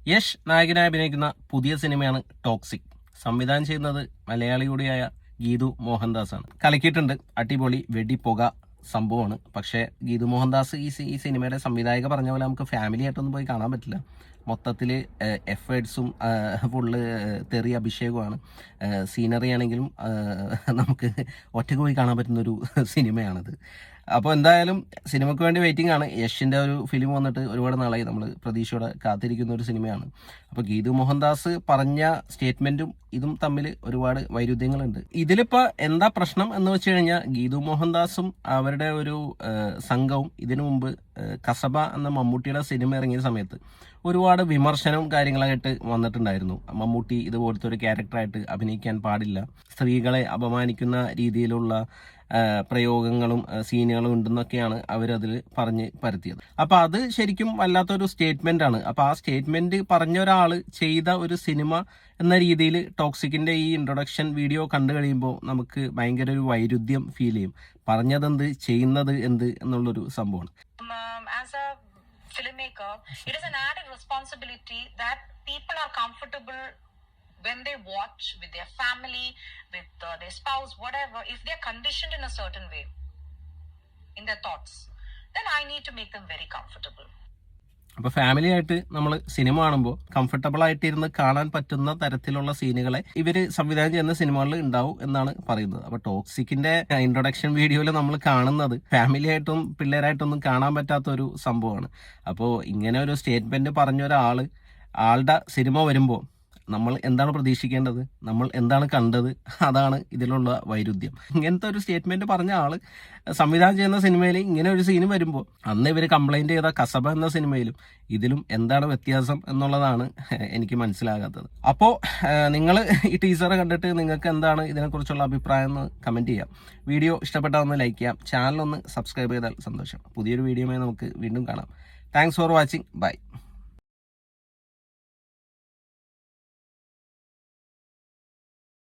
യശ് നായകനായി അഭിനയിക്കുന്ന പുതിയ സിനിമയാണ് ടോക്സിക്. സംവിധാനം ചെയ്യുന്നത് മലയാളി കൂടിയായ ഗീതു മോഹൻദാസ് ആണ്. കലക്കിയിട്ടുണ്ട്, അടിപൊളി വെടിപ്പുക സംഭവമാണ്. പക്ഷേ ഗീതു മോഹൻദാസ് ഈ സിനിമയുടെ സംവിധായക പറഞ്ഞ പോലെ നമുക്ക് ഫാമിലി ആയിട്ടൊന്നും പോയി കാണാൻ പറ്റില്ല. മൊത്തത്തിൽ എഫേർട്സും ഫുള്ള് തെറി അഭിഷേകമാണ്. സീനറി ആണെങ്കിലും നമുക്ക് ഒറ്റയ്ക്ക് പോയി കാണാൻ പറ്റുന്നൊരു സിനിമയാണിത്. അപ്പോൾ എന്തായാലും സിനിമയ്ക്ക് വേണ്ടി വെയിറ്റിംഗ് ആണ്. യഷിൻ്റെ ഒരു ഫിലിം വന്നിട്ട് ഒരുപാട് നാളായി നമ്മൾ പ്രതീക്ഷയോടെ കാത്തിരിക്കുന്ന ഒരു സിനിമയാണ്. അപ്പോൾ ഗീതു മോഹൻദാസ് പറഞ്ഞ സ്റ്റേറ്റ്മെൻറ്റും ഇതും തമ്മിൽ ഒരുപാട് വൈരുദ്ധ്യങ്ങളുണ്ട്. ഇതിലിപ്പോൾ എന്താ പ്രശ്നം എന്ന് വെച്ച് കഴിഞ്ഞാൽ, ഗീതു മോഹൻദാസും അവരുടെ ഒരു സംഘവും ഇതിനു മുമ്പ് കസബ എന്ന മമ്മൂട്ടിയുടെ സിനിമ ഇറങ്ങിയ സമയത്ത് ഒരുപാട് വിമർശനവും കാര്യങ്ങളായിട്ട് വന്നിട്ടുണ്ടായിരുന്നു. മമ്മൂട്ടി ഇതുപോലത്തെ ഒരു ക്യാരക്ടറായിട്ട് അഭിനയിക്കാൻ പാടില്ല, സ്ത്രീകളെ അപമാനിക്കുന്ന രീതിയിലുള്ള പ്രയോഗങ്ങളും സീനുകളും ഉണ്ടെന്നൊക്കെയാണ് അവരതിൽ പറഞ്ഞ് പരത്തിയത്. അപ്പോൾ അത് ശരിക്കും വല്ലാത്തൊരു സ്റ്റേറ്റ്മെൻ്റ് ആണ്. അപ്പോൾ ആ സ്റ്റേറ്റ്മെൻറ്റ് പറഞ്ഞ ഒരാൾ ചെയ്ത ഒരു സിനിമ എന്ന രീതിയിൽ ടോക്സിക്കിൻ്റെ ഈ ഇൻട്രൊഡക്ഷൻ വീഡിയോ കണ്ടു കഴിയുമ്പോൾ നമുക്ക് ഭയങ്കര ഒരു വൈരുദ്ധ്യം ഫീൽ ചെയ്യും. പറഞ്ഞതെന്ത് ചെയ്യുന്നത് എന്ത് എന്നുള്ളൊരു സംഭവമാണ്. As a filmmaker, it is an added responsibility that people are comfortable when they watch with their family, with their spouse, whatever. If they are conditioned in a certain way in their thoughts, then I need to make them very comfortable. അപ്പോൾ family ആയിട്ട് നമ്മൾ cinema കാണുമ്പോൾ comfortable ആയിട്ടിരുന്ന് കാണാൻ പറ്റുന്ന തരത്തിലുള്ള സീനുകളെ ഇവർ സംവിധാനം ചെയ്യുന്ന സിനിമകളിൽ ഉണ്ടാവും എന്നാണ് പറയുന്നത്. അപ്പോൾ ടോക്സിക്കിന്റെ ഇൻട്രൊഡക്ഷൻ വീഡിയോയിൽ നമ്മൾ കാണുന്നത് ഫാമിലി ആയിട്ടും പിള്ളേരായിട്ടൊന്നും കാണാൻ പറ്റാത്ത ഒരു സംഭവമാണ്. അപ്പോൾ ഇങ്ങനെ ഒരു സ്റ്റേറ്റ്മെന്റ് പറഞ്ഞ ആളുടെ സിനിമ വരുമ്പോൾ നമ്മൾ എന്താണ് പ്രതീക്ഷിക്കേണ്ടത്, നമ്മൾ എന്താണ് കണ്ടത്, അതാണ് ഇതിലുള്ള വൈരുദ്ധ്യം. ഇങ്ങനത്തെ ഒരു സ്റ്റേറ്റ്മെന്റ് പറഞ്ഞ ആള് സംവിധാനം ചെയ്യുന്ന സിനിമയിൽ ഇങ്ങനെ ഒരു സീൻ വരുമ്പോൾ അന്ന് ഇവർ കംപ്ലൈന്റ് ചെയ്ത കസബ എന്ന സിനിമയിലും ഇതിലും എന്താണ് വ്യത്യാസം എന്നുള്ളതാണ് എനിക്ക് മനസ്സിലാകാത്തത്. അപ്പോൾ നിങ്ങൾ ഈ ടീസർ കണ്ടിട്ട് നിങ്ങൾക്ക് എന്താണ് ഇതിനെക്കുറിച്ചുള്ള അഭിപ്രായം എന്ന് കമന്റ് ചെയ്യാം. വീഡിയോ ഇഷ്ടപ്പെട്ടാൽ ലൈക്ക് ചെയ്യാം, ചാനൽ ഒന്ന് സബ്സ്ക്രൈബ് ചെയ്താൽ സന്തോഷം. പുതിയൊരു വീഡിയോയുമായി നമുക്ക് വീണ്ടും കാണാം. Thanks for watching. ബൈ.